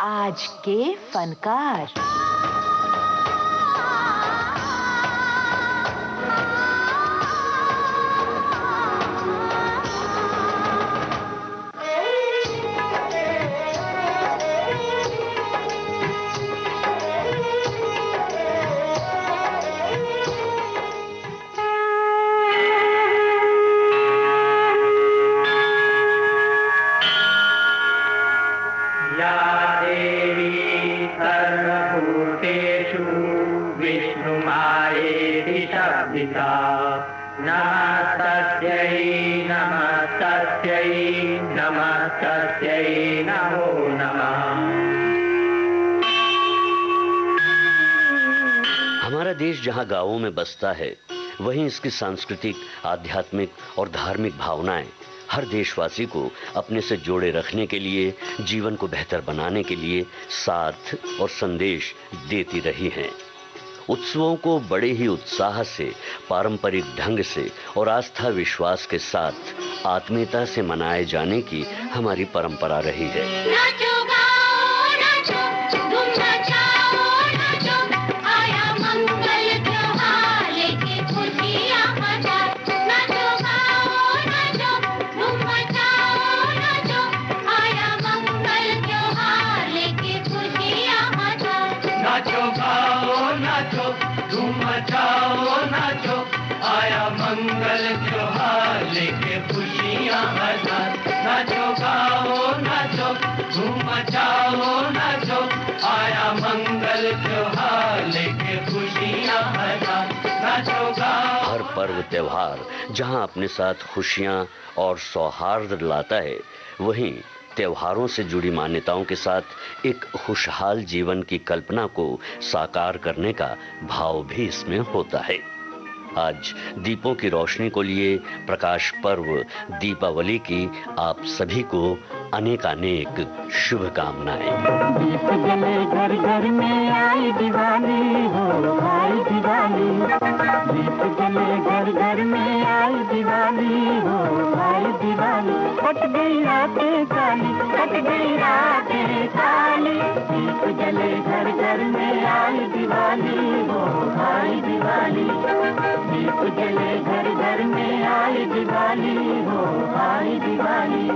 आज के फनकार। नमस्तस्यै नमस्तस्यै नमस्तस्यै नमो नमः। हमारा देश जहाँ गांवों में बसता है, वहीं इसकी सांस्कृतिक, आध्यात्मिक और धार्मिक भावनाएं हर देशवासी को अपने से जोड़े रखने के लिए, जीवन को बेहतर बनाने के लिए साथ और संदेश देती रही हैं। उत्सवों को बड़े ही उत्साह से, पारंपरिक ढंग से और आस्था विश्वास के साथ आत्मीयता से मनाए जाने की हमारी परंपरा रही है। नाचो आया मंगल त्योहार लेके खुशियां हजार। नाचो गाओ नाचो धूम मचाओ नाचो आया मंगल त्योहार लेके खुशियां हजार। नाचो गाओ। हर पर्व त्योहार जहां अपने साथ खुशियां और सौहार्द लाता है, वहीं त्योहारों से जुड़ी मान्यताओं के साथ एक खुशहाल जीवन की कल्पना को साकार करने का भाव भी इसमें होता है। आज दीपों की रोशनी को लिए प्रकाश पर्व दीपावली की आप सभी को अनेकानेक शुभकामनाएं। दीप जले घर घर में आई दिवाली हो आई दिवाली। दीप जले घर घर में आई दिवाली हो आई दिवाली। कट गई रातें काली, कट गई रातें काली। दीप जले घर घर में आई दिवाली हो आई दिवाली। दीप जले घर घर में आई दिवाली हो आई दिवाली।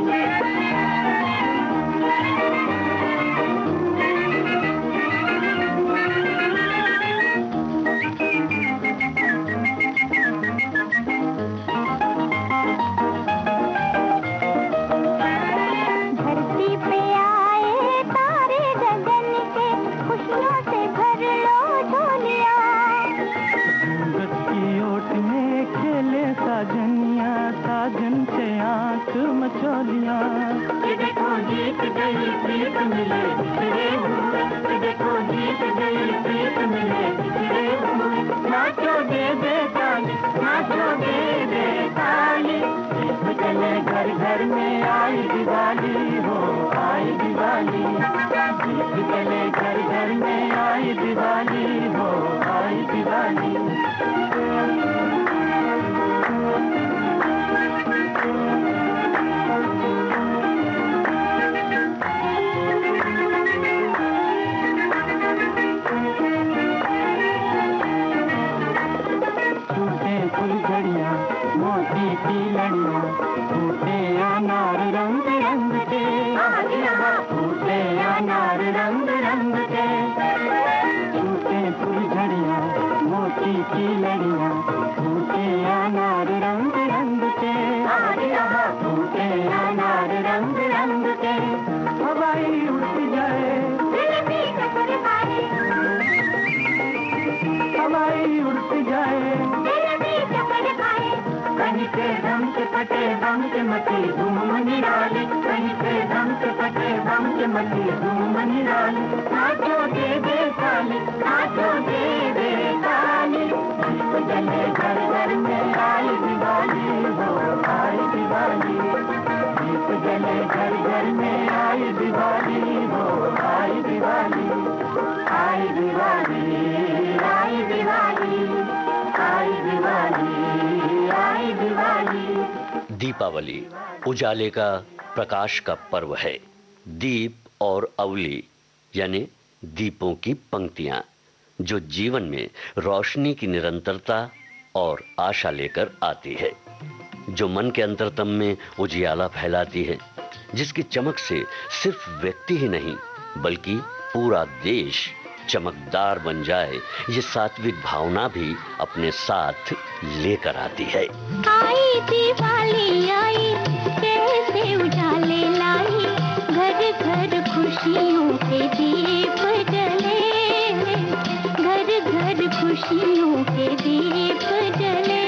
देखो जीत गई प्रीत मिले बिछड़े हुए। देखो जीत गई प्रीत मिले बिछड़े हुए। नाचो दे दे ताली, नाचो दे दे ताली। दीप जले घर घर में आई दिवाली हो आई दिवाली। दीप जले घर घर में आई दिवाली हो आई दिवाली। मोती की लड़ियां फूटे अनार रंग रंग के। फूटे अनार रंग रंग के। फूटे फुलझड़ियां मोती की लड़ियां फूटे अनार रंग रंग के। फूटे अनार रंग रंग के। हवाई उठ जाए हवाई उठ जाए। कहीं पे दम से फटे दम से मची धूम निराली। कहीं पे दम से फटे दम से मची धूम निराली। नाचो दे दे ताली, नाचो दे दे ताली। दीप जले घर घर में आई दिवाली हो आई दिवाली। दीप जले घर घर में आई दिवाली हो आई दिवाली। आई दिवाली आई दिवाली आई दिवाली आई दिवाली। दीपावली उजाले का, प्रकाश का पर्व है। दीप और अवली यानी दीपों की पंक्तियां, जो जीवन में रोशनी की निरंतरता और आशा लेकर आती है, जो मन के अंतरतम में उजियाला फैलाती है, जिसकी चमक से सिर्फ व्यक्ति ही नहीं बल्कि पूरा देश चमकदार बन जाए, ये सात्विक भावना भी अपने साथ लेकर आती है। आई दिवाली आई, कैसे उजाले लाई, घर घर खुशियों के दीप जले, घर घर खुशियों के दीप जले।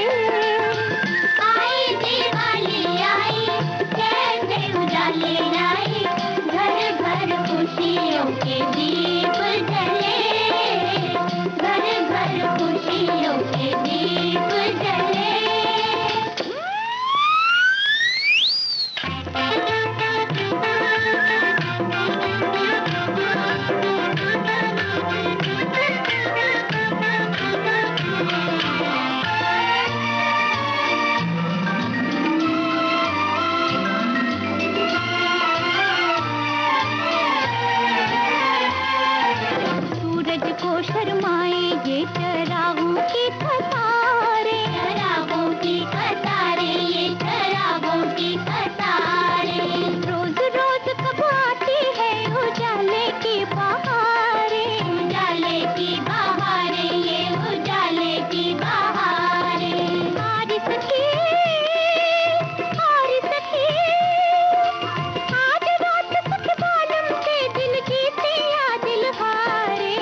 आई दिवाली आई, कैसे उजाले लाई, घर घर खुशियों के दीप जले, घर घर खुशियों के दीप जले। सूरज को शर्माए ये चरागों की कतारें, चरागों की कतारें, ये चरागों की कतारें। रोज रोज कब आती है उजाले की बहारें, उजाले की बहारें, ये उजाले की बहारें। हारी सखी, हारी सखी, आज रात सखी बालम के दिल जीते या दिल हारे।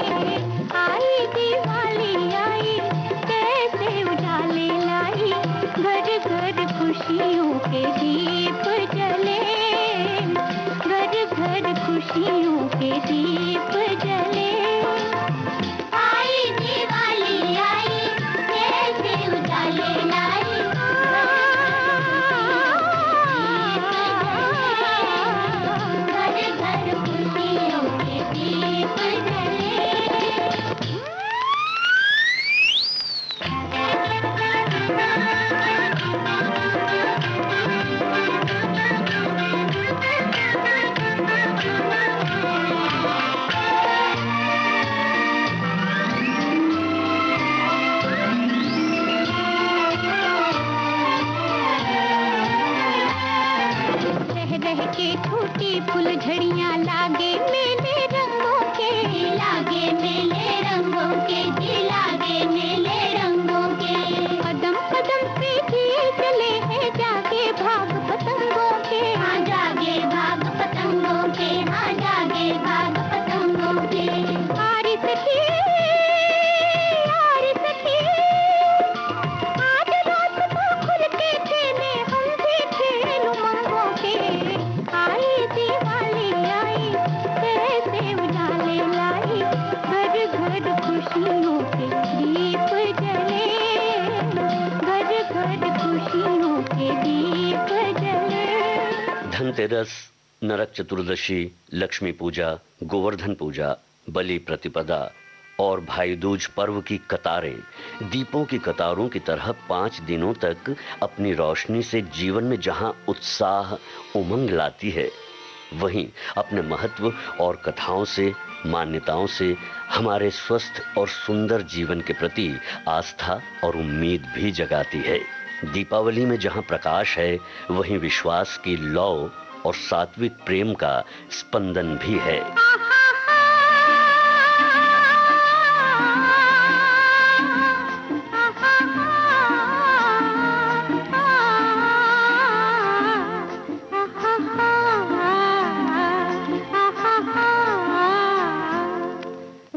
आई दिवाली आई, कैसे उजाले लाई, घर घर खुशियों के दीप जले, घर घर खुशियों के दीप जले। आई दिवाली आई, कैसे उजाले लाई, घर घर खुशियों के दीप जले। रह रह के छोटी फुलझड़ियां लागे मेले रंगों के, लागे मेले रंगों के, लागे मेले रंगों के। कदम कदम पे दिए चले हैं जागे भाग पतंगों के, हाँ जागे भाग पतंगों के, हाँ जागे भाग पतंगों के। हारी सखी, हारी सखी, आज रात को खुल के खेले हम भी खेल उमंगों के। आई दिवाली आई, कैसे उजाले लाई, घर घर खुशियों के दीप जले, घर घर खुशियों के दीप जले। धनतेरस, नरक चतुर्दशी, लक्ष्मी पूजा, गोवर्धन पूजा, बलि प्रतिपदा और भाई दूज पर्व की कतारें दीपों की कतारों की तरह 5 दिनों तक अपनी रोशनी से जीवन में जहां उत्साह उमंग लाती है, वहीं अपने महत्व और कथाओं से, मान्यताओं से हमारे स्वस्थ और सुंदर जीवन के प्रति आस्था और उम्मीद भी जगाती है। दीपावली में जहां प्रकाश है, वहीं विश्वास की लौ और सात्विक प्रेम का स्पंदन भी है।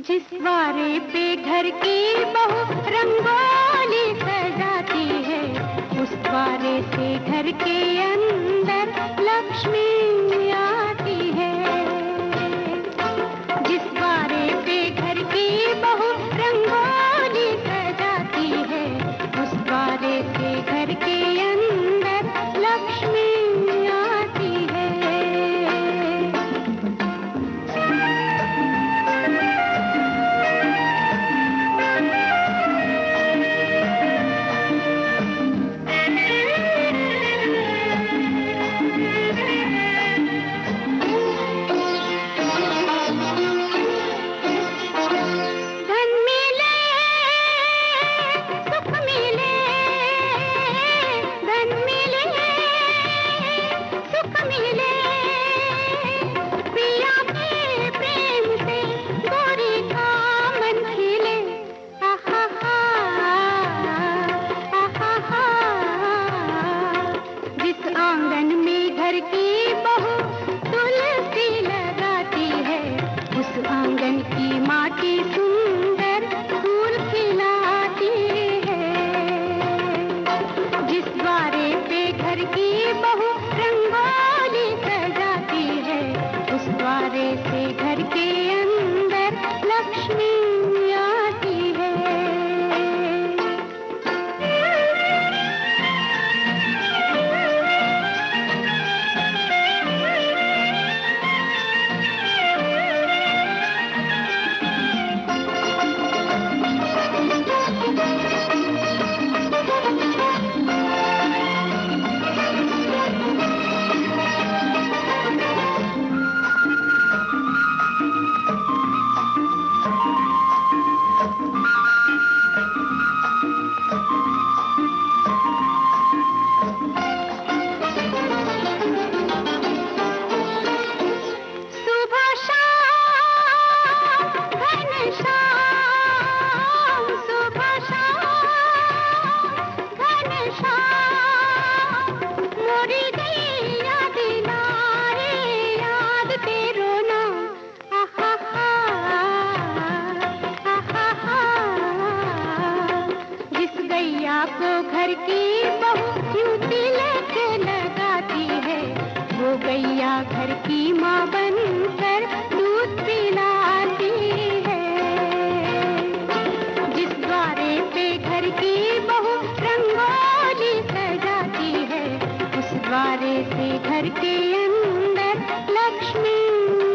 जिस द्वारे पे घर की बहू रंगोली सजाती है, उस द्वारे से घर के अंदर लक्ष्मी आती है। जिस द्वारे पे घर की बहू रंगोली सजाती है, उस द्वारे से घर के अंदर लक्ष्मी आती है। के सुंदर फूल खिलाती है। जिस द्वारे पे घर की बहू रंगोली सजाती है, उस द्वारे से घर के अंदर लक्ष्मी आती है। को घर की बहू यूं तिलक लगाती है, वो गैया घर की माँ बनकर दूध पिलाती है। जिस द्वारे पे घर की बहू रंगोली सजाती है, उस द्वारे से घर के अंदर लक्ष्मी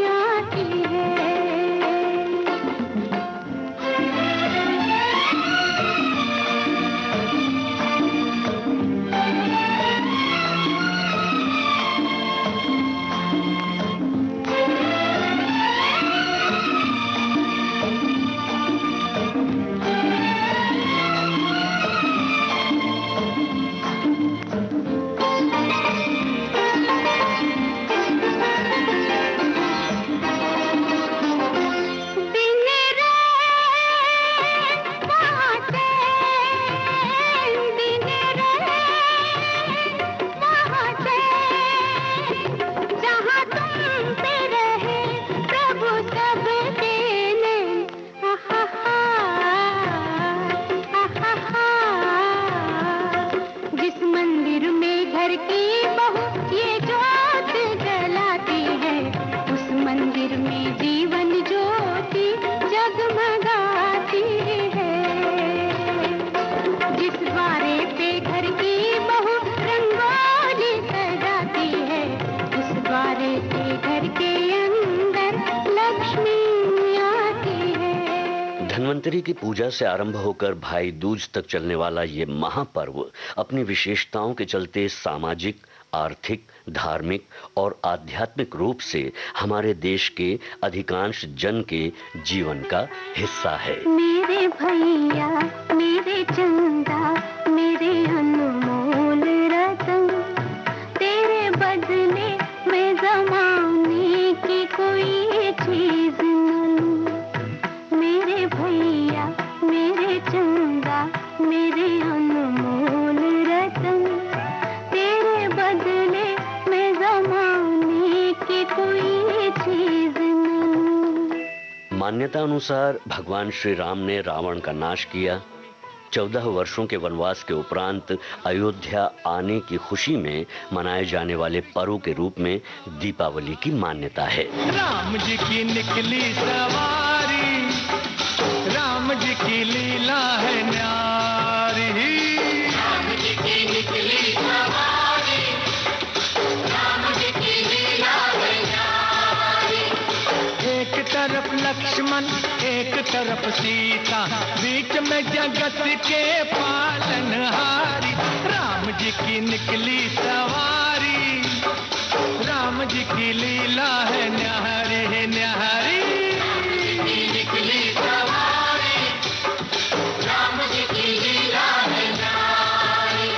आती है। धन्वंतरी की पूजा से आरंभ होकर भाई दूज तक चलने वाला ये महापर्व अपनी विशेषताओं के चलते सामाजिक, आर्थिक, धार्मिक और आध्यात्मिक रूप से हमारे देश के अधिकांश जन के जीवन का हिस्सा है। मेरे भैया, मेरे चंदा, मेरे अनमोल रतन, तेरे बदले में जमाने की कोई चीज न लूं। मेरे भैया, मेरे चंदा, मेरे अनमोल रतन, तेरे बदले में जमाने की कोई चीज न लूं। मान्यता अनुसार भगवान श्री राम ने रावण का नाश किया। 14 वर्षों के वनवास के उपरांत अयोध्या आने की खुशी में मनाए जाने वाले पर्व के रूप में दीपावली की मान्यता है। राम जी की निकली सवारी, राम जी की लीला है न्यारी। राम जी की निकली सवारी, राम जी की लीला है न्यारी। एक तरफ लक्ष्मण, एक तरफ सीता, बीच में जगत के पालनहारी। राम जी की निकली सवारी, राम जी की लीला है न्यारी, है न्यारी। राम जी की निकली सवारी, राम जी की लीला है न्यारी।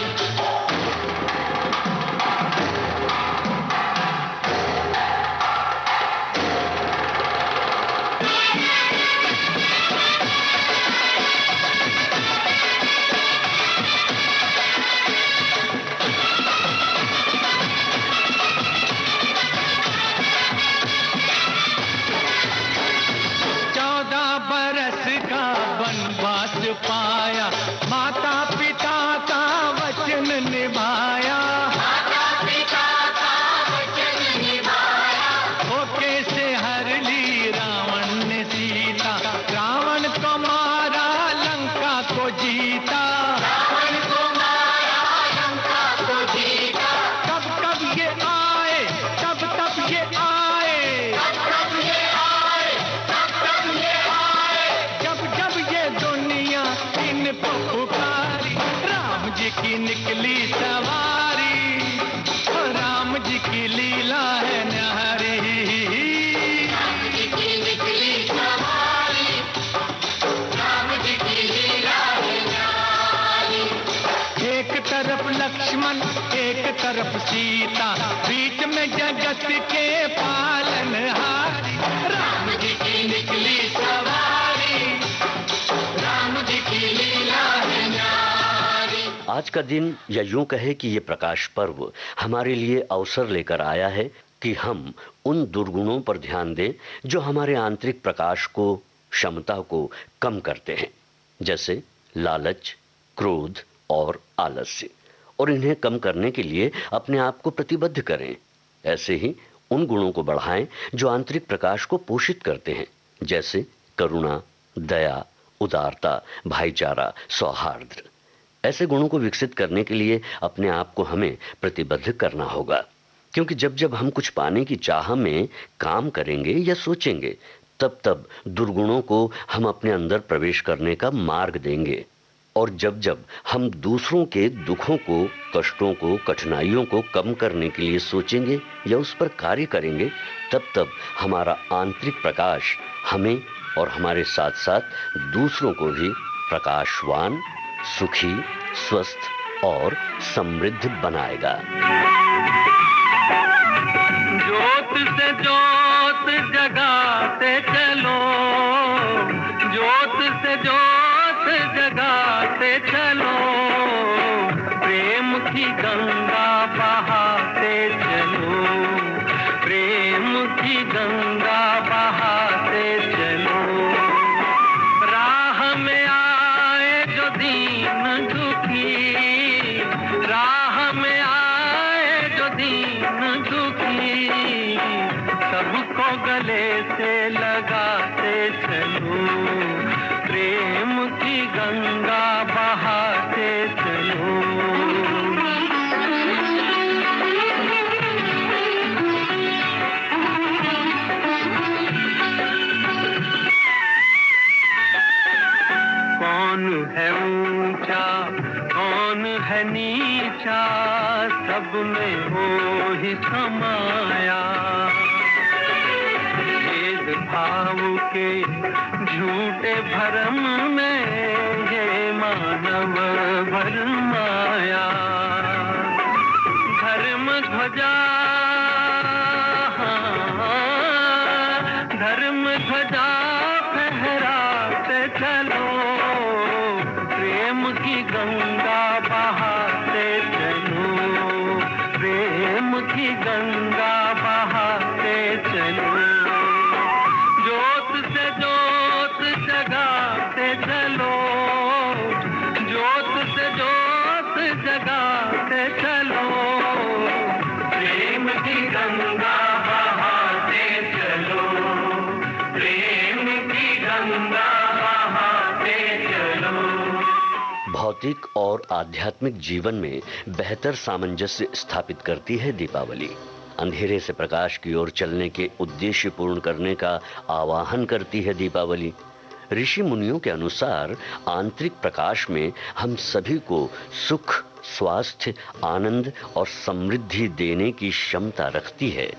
जगत के पालनहारी, राम जी की निकली सवारी, राम जी की लीला है न्यारी। आज का दिन, या यूं कहे कि ये प्रकाश पर्व हमारे लिए अवसर लेकर आया है कि हम उन दुर्गुणों पर ध्यान दें जो हमारे आंतरिक प्रकाश को, क्षमता को कम करते हैं, जैसे लालच, क्रोध और आलस्य, और इन्हें कम करने के लिए अपने आप को प्रतिबद्ध करें। ऐसे ही उन गुणों को बढ़ाएं जो आंतरिक प्रकाश को पोषित करते हैं, जैसे करुणा, दया, उदारता, भाईचारा, सौहार्द। ऐसे गुणों को विकसित करने के लिए अपने आप को हमें प्रतिबद्ध करना होगा, क्योंकि जब जब हम कुछ पाने की चाह में काम करेंगे या सोचेंगे, तब तब दुर्गुणों को हम अपने अंदर प्रवेश करने का मार्ग देंगे। और जब जब हम दूसरों के दुखों को, कष्टों को, कठिनाइयों को कम करने के लिए सोचेंगे या उस पर कार्य करेंगे, तब तब हमारा आंतरिक प्रकाश हमें और हमारे साथ साथ दूसरों को भी प्रकाशवान, सुखी, स्वस्थ और समृद्ध बनाएगा। ज्योत से ज्योत जगाते चलो, ज्योत से ज्योत जगाते चलो, प्रेम की गंगा बहाते चलो, प्रेम की गंगा बहाते चलो। राह में आए जो दीन दुखी, राह में आए जो दीन दुखी, सबको गले से लगाते चलो, प्रेम की गंगा बहाते चलो। कौन है ऊंचा, कौन है नीचा, सब में वो ही समाया। भेदभाव के झूठे भरम में ये मानव भरमाया। धर्म ध्वजा, धर्म ध्वजा फहराते चलो, प्रेम की गंगा बहाते चलो, प्रेम की गंगा बहाते चलो। ज्योत से ज्योत जगाते चलो, ज्योत से ज्योत जगाते चलो, प्रेम की गंगा बहाते चलो, प्रेम की गंगा बहाते चलो। भौतिक और आध्यात्मिक जीवन में बेहतर सामंजस्य स्थापित करती है दीपावली। अंधेरे से प्रकाश की ओर चलने के उद्देश्य पूर्ण करने का आवाहन करती है दीपावली। ऋषि मुनियों के अनुसार आंतरिक प्रकाश में हम सभी को सुख, स्वास्थ्य, आनंद और समृद्धि देने की क्षमता रखती है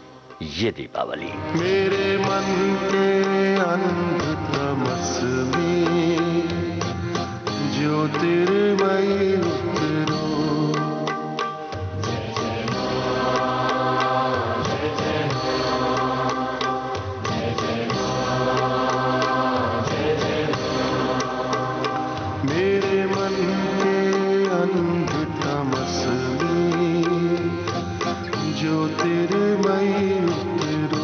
ये दीपावली। मेरे मन के अंधतमस में ज्योतिर्मयी उतरो, मेरे मन के अंधतमस में ज्योतिर्मयी उतरो।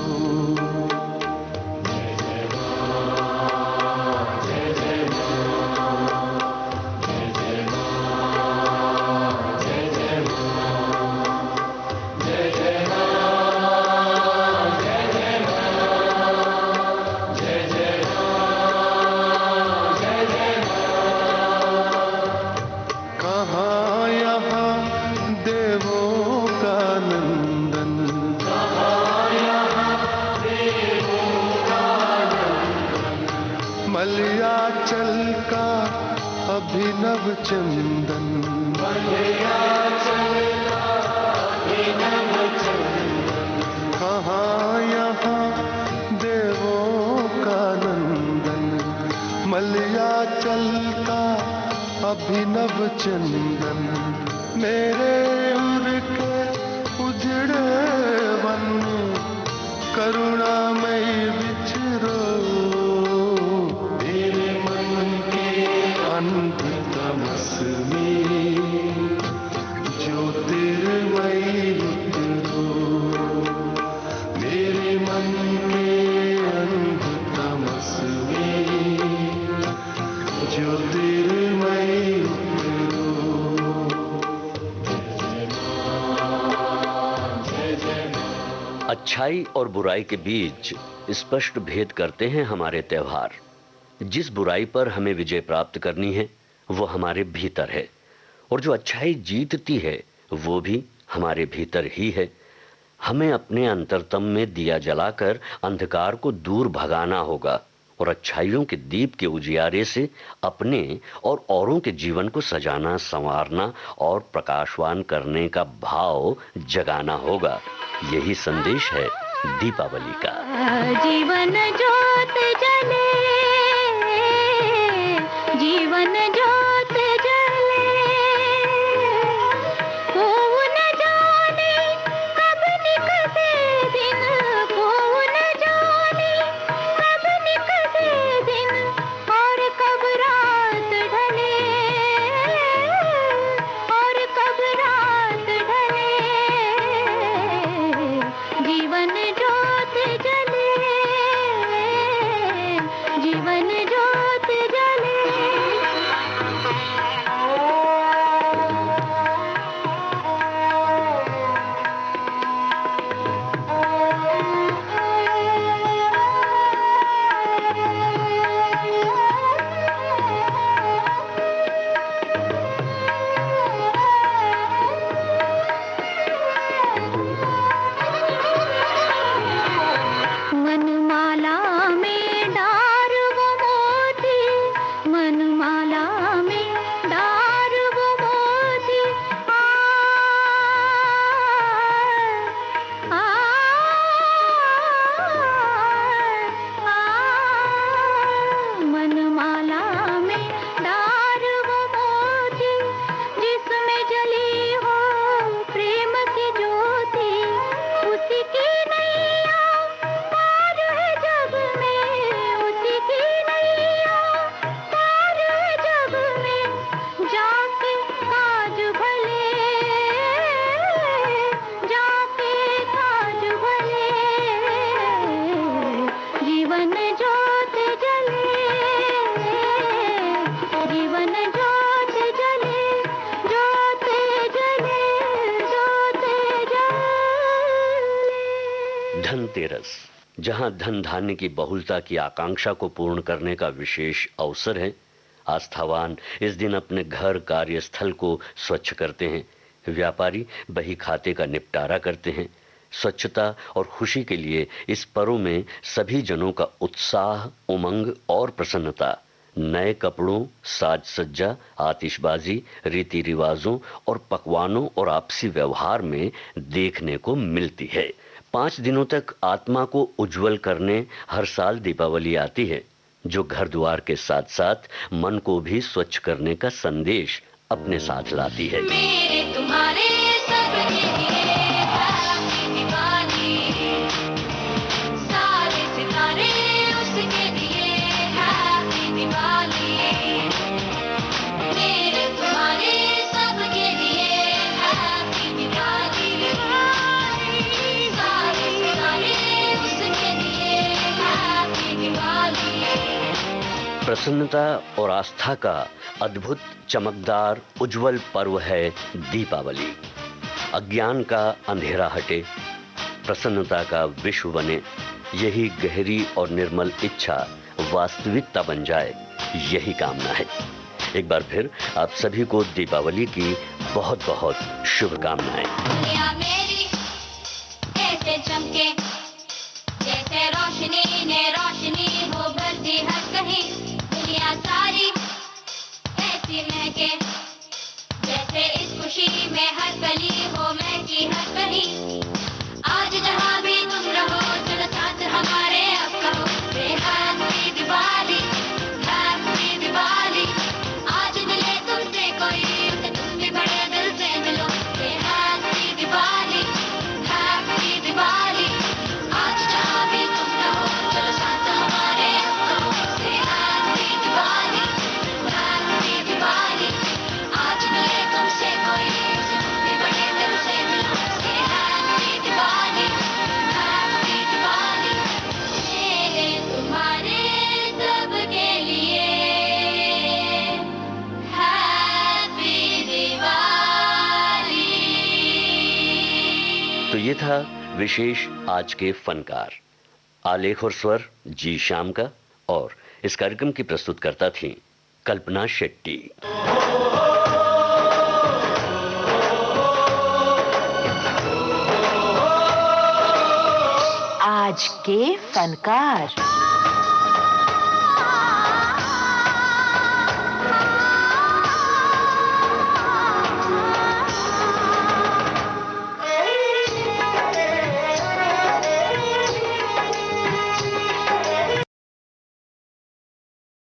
कहाँ यहाँ देवों का नंदन, मलयाचल का अभिनव चंदन, कहाँ यहाँ देवों का नंदन, मलयाचल का अभिनव चंदन। मेरे उर के उजड़े वन अच्छाई और बुराई के बीच स्पष्ट भेद करते हैं हमारे त्योहार। जिस बुराई पर हमें विजय प्राप्त करनी है वो हमारे भीतर है, और जो अच्छाई जीतती है वो भी हमारे भीतर ही है। हमें अपने अंतरतम में दिया जलाकर अंधकार को दूर भगाना होगा और अच्छाइयों के दीप के उजियारे से अपने और औरों के जीवन को सजाना, संवारना और प्रकाशवान करने का भाव जगाना होगा। यही संदेश है दीपावली का। जीवन ज्योत जले, जीवन ज्योत जले, को न जाने कब निकले दिन, को न जाने कब निकले दिन, और कब रात ढले, और कब रात ढले। जीवन ज्योत जले, जीवन ज्योत जले। मनमाला में डार वो मोती, मनमाला में डार वो मोती, आ, मनमाला में डार वो मोती, जिसमें जली हो प्रेम की ज्योति, उसी की नैया पार है जग में, उसी की नैया पार है जग में। जाके काज भले, जाके काज भले। जीवन ज्योत जले, जीवन ज्योत जले, ज्योत जले, ज्योत जले। धनतेरस, जहां धन धान्य की बहुलता की आकांक्षा को पूर्ण करने का विशेष अवसर है। आस्थावान इस दिन अपने घर कार्यस्थल को स्वच्छ करते हैं। व्यापारी बही खाते का निपटारा करते हैं। स्वच्छता और खुशी के लिए इस पर्व में सभी जनों का उत्साह, उमंग और प्रसन्नता नए कपड़ों, साज सज्जा, आतिशबाजी, रीति रिवाजों और पकवानों और आपसी व्यवहार में देखने को मिलती है। 5 दिनों तक आत्मा को उज्जवल करने हर साल दीपावली आती है, जो घर द्वार के साथ साथ मन को भी स्वच्छ करने का संदेश अपने साथ लाती है। मेरे तुम्हारे सबके लिए हैप्पी दिवाली, सारे सितारे उसके लिए हैप्पी दिवाली। मेरे तुम्हारे सबके लिए हैप्पी दिवाली, सारे सितारे उसके लिए हैप्पी दिवाली। प्रसन्नता और आस्था का अद्भुत, चमकदार, उज्जवल पर्व है दीपावली। अज्ञान का अंधेरा हटे, प्रसन्नता का विश्व बने, यही गहरी और निर्मल इच्छा वास्तविकता बन जाए, यही कामना है। एक बार फिर आप सभी को दीपावली की बहुत बहुत शुभकामनाएं। दुनिया मेरी ऐसे चमके, जैसे रोशनी ने रोशनी हो भरती हर कहीं। दुनिया सारी ऐसी महके, जैसे इस खुशी में हर कली हो महकी हर कहीं। आज जहाँ भी तुम रहो, चलो साथ हमारे अब कहो हैप्पी दिवाली, हैप्पी दिवाली। आज मिले तुमसे कोई, तो तुम भी बड़े दिल से मिलो। Happy Diwali, happy Diwali. आज जहाँ भी तुम रहो, चलो साथ हमारे अब कहो हैप्पी दिवाली, हैप्पी दिवाली। आज मिले तुमसे कोई, तो तुम भी बड़े दिल से मिलो। Happy Diwali, happy Diwali. मेरे तुम्हारे सबके लिए हैप्पी दिवाली। तो ये था विशेष आज के फनकार। आलेख और स्वर जी श्याम का और इस कार्यक्रम की प्रस्तुतकर्ता थी कल्पना शेट्टी। आज के फनकार।